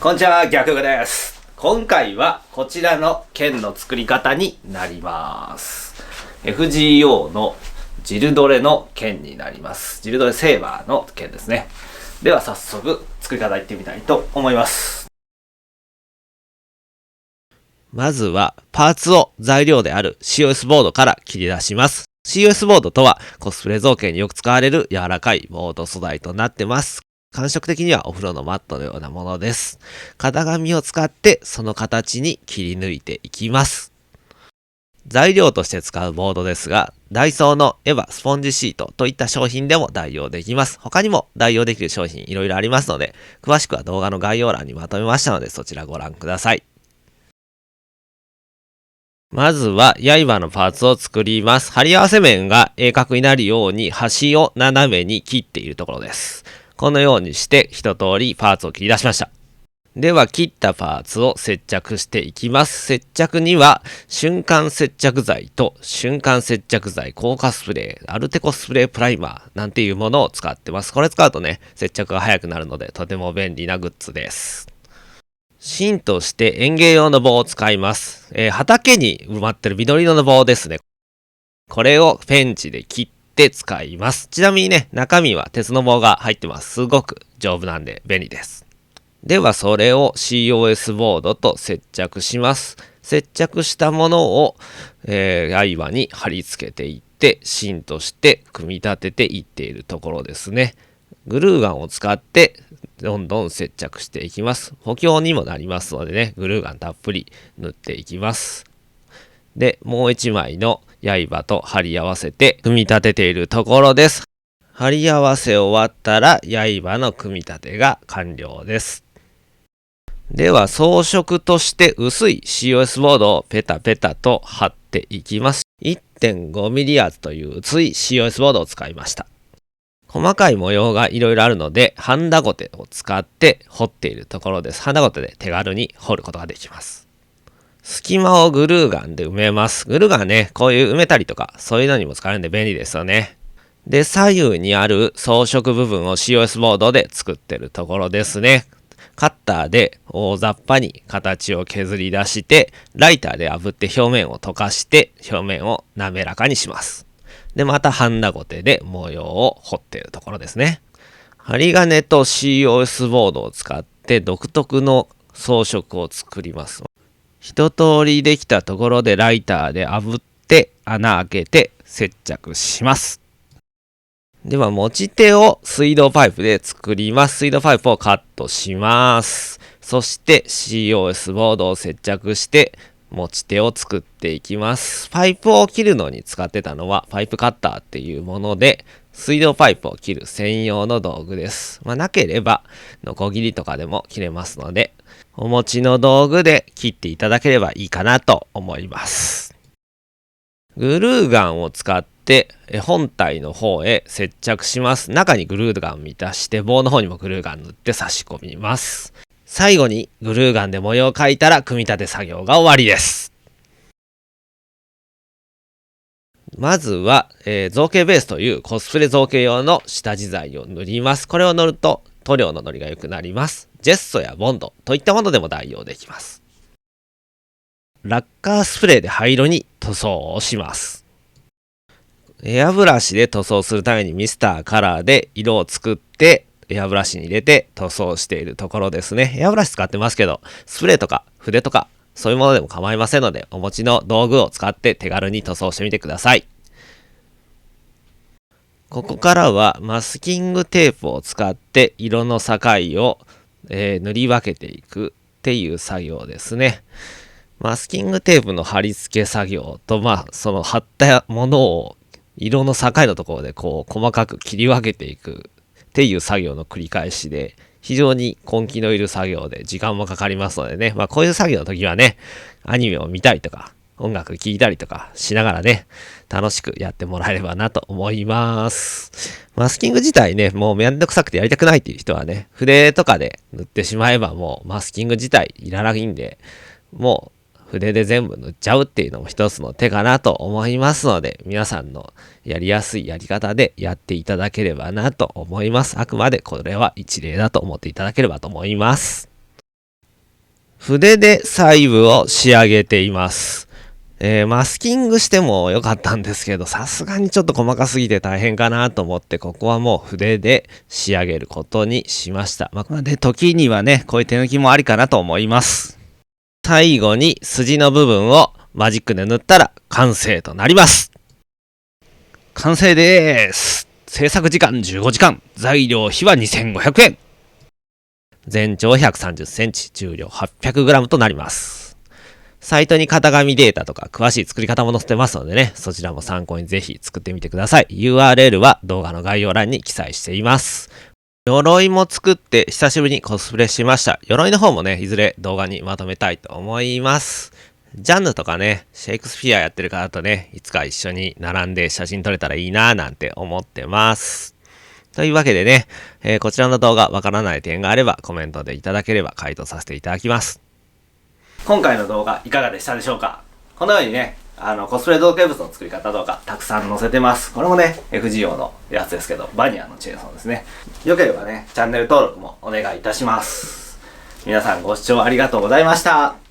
こんにちは、逆具です。今回はこちらの剣の作り方になります。FGO のジルドレの剣になります。ジルドレセーバーの剣ですね。では早速作り方いってみたいと思います。まずはパーツを材料である COS ボードから切り出します。COS ボードとはコスプレ造形によく使われる柔らかいボード素材となってます。感触的にはお風呂のマットのようなものです。型紙を使ってその形に切り抜いていきます。材料として使うボードですが、ダイソーのエヴァスポンジシートといった商品でも代用できます。他にも代用できる商品いろいろありますので、詳しくは動画の概要欄にまとめましたのでそちらご覧ください。まずは刃のパーツを作ります。貼り合わせ面が鋭角になるように端を斜めに切っているところです。このようにして一通りパーツを切り出しました。では切ったパーツを接着していきます。接着には瞬間接着剤と瞬間接着剤硬化スプレー、アルテコスプレープライマーなんていうものを使ってます。これ使うとね、接着が早くなるのでとても便利なグッズです。芯として園芸用の棒を使います。畑に埋まってる緑色の棒ですね。これをペンチで切って使います。ちなみにね、中身は鉄の棒が入ってます。すごく丈夫なんで便利です。ではそれを COS ボードと接着します。接着したものを、刃に貼り付けていって芯として組み立てていっているところですね。グルーガンを使ってどんどん接着していきます。補強にもなりますのでね、グルーガンたっぷり塗っていきます。で、もう一枚の刃と貼り合わせて組み立てているところです。貼り合わせ終わったら刃の組み立てが完了です。では装飾として薄い COS ボードをペタペタと貼っていきます。1.5mm 厚という薄い COS ボードを使いました。細かい模様がいろいろあるので、ハンダゴテを使って彫っているところです。ハンダゴテで手軽に彫ることができます。隙間をグルーガンで埋めます。グルーガンね、こういう埋めたりとか、そういうのにも使えるんで便利ですよね。で、左右にある装飾部分を COS ボードで作ってるところですね。カッターで大雑把に形を削り出して、ライターで炙って表面を溶かして表面を滑らかにします。で、またハンダゴテで模様を彫っているところですね。針金と COS ボードを使って独特の装飾を作ります。一通りできたところでライターで炙って穴開けて接着します。では持ち手を水道パイプで作ります。水道パイプをカットします。そして COS ボードを接着して持ち手を作っていきます。パイプを切るのに使ってたのはパイプカッターっていうもので、水道パイプを切る専用の道具です。なければノコギリとかでも切れますので、お持ちの道具で切っていただければいいかなと思います。グルーガンを使って本体の方へ接着します。中にグルーガン満たして棒の方にもグルーガン塗って差し込みます。最後にグルーガンで模様を描いたら組み立て作業が終わりです。まずは、造形ベースというコスプレ造形用の下地材を塗ります。これを塗ると塗料の乗りが良くなります。ジェッソやボンドといったものでも代用できます。ラッカースプレーで灰色に塗装をします。エアブラシで塗装するためにミスターカラーで色を作ってエアブラシに入れて塗装しているところですね。エアブラシ使ってますけど、スプレーとか筆とかそういうものでも構いませんので、お持ちの道具を使って手軽に塗装してみてください。ここからはマスキングテープを使って色の境を、塗り分けていくっていう作業ですね。マスキングテープの貼り付け作業と、その貼ったものを色の境のところでこう細かく切り分けていくっていう作業の繰り返しで、非常に根気のいる作業で時間もかかりますのでね、こういう作業の時はね、アニメを見たりとか、音楽聴いたりとかしながらね、楽しくやってもらえればなと思います。マスキング自体ね、もうめんどくさくてやりたくないっていう人はね、筆とかで塗ってしまえばもうマスキング自体いらないんで、もう筆で全部塗っちゃうっていうのも一つの手かなと思いますので、皆さんのやりやすいやり方でやっていただければなと思います。あくまでこれは一例だと思っていただければと思います。筆で細部を仕上げています。マスキングしてもよかったんですけど、さすがにちょっと細かすぎて大変かなと思って、ここはもう筆で仕上げることにしました。で、時にはね、こういう手抜きもありかなと思います。最後に筋の部分をマジックで塗ったら完成となります。完成でーす。制作時間15時間。材料費は2500円。全長130センチ、重量 800g となります。サイトに型紙データとか詳しい作り方も載せてますのでね、そちらも参考にぜひ作ってみてください。URL は動画の概要欄に記載しています。鎧も作って久しぶりにコスプレしました。鎧の方もね、いずれ動画にまとめたいと思います。ジャンヌとかね、シェイクスピアやってる方とね、いつか一緒に並んで写真撮れたらいいなぁなんて思ってます。というわけでね、こちらの動画わからない点があればコメントでいただければ回答させていただきます。今回の動画いかがでしたでしょうか。このようにね、コスプレ造形物の作り方動画たくさん載せてます。これもね、FGO のやつですけど、バニアのチェーンソーですね。よければね、チャンネル登録もお願いいたします。皆さんご視聴ありがとうございました。